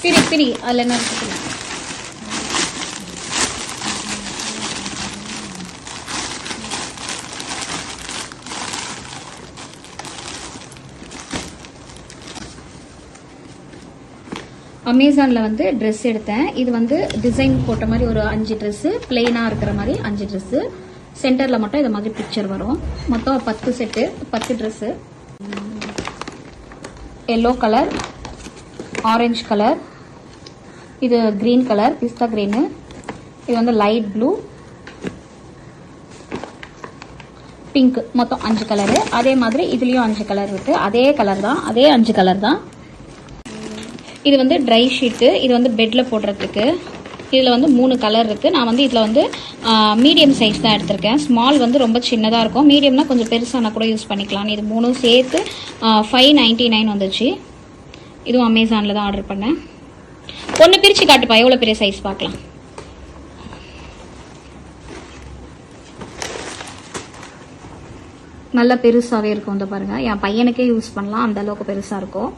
பிரி அதில் என்ன இருக்குது? அமேசானில் வந்து ட்ரெஸ் எடுத்தேன். இது வந்து டிசைன் போட்ட மாதிரி ஒரு 5 ட்ரெஸ்ஸு, பிளெயினாக இருக்கிற மாதிரி 5 ட்ரெஸ்ஸு. சென்டரில் மட்டும் இது மாதிரி பிக்சர் வரும். மொத்தம் 10 set, 10 dress. Yellow colour, orange colour, இது கிரீன் கலர், பிஸ்தா கிரீனு, இது வந்து லைட் ப்ளூ, பிங்க். மொத்தம் 5 கலரு. அதே மாதிரி இதுலேயும் 5 கலர் இருக்குது. அதே கலர் தான், அதே 5 கலர் தான். இது வந்து ட்ரை ஷீட்டு. இது வந்து பெட்டில் போடுறதுக்கு. இதில் வந்து 3 கலர் இருக்குது. நான் வந்து இதில் வந்து மீடியம் சைஸ் தான் எடுத்திருக்கேன். ஸ்மால் வந்து ரொம்ப சின்னதாக இருக்கும். மீடியம்னா கொஞ்சம் பெருசானா கூட யூஸ் பண்ணிக்கலாம். இது 3 சேர்த்து 599 வந்துச்சு. இதுவும் அமேசானில் தான் ஆர்டர் பண்ணேன். ஒன்று பிரித்து காட்டுப்பா, எவ்வளோ பெரிய சைஸ் பார்க்கலாம். நல்லா பெருசாகவே இருக்கும். இந்த பாருங்கள், என் பையனுக்கே யூஸ் பண்ணலாம், அந்த அளவுக்கு பெருசாக இருக்கும்.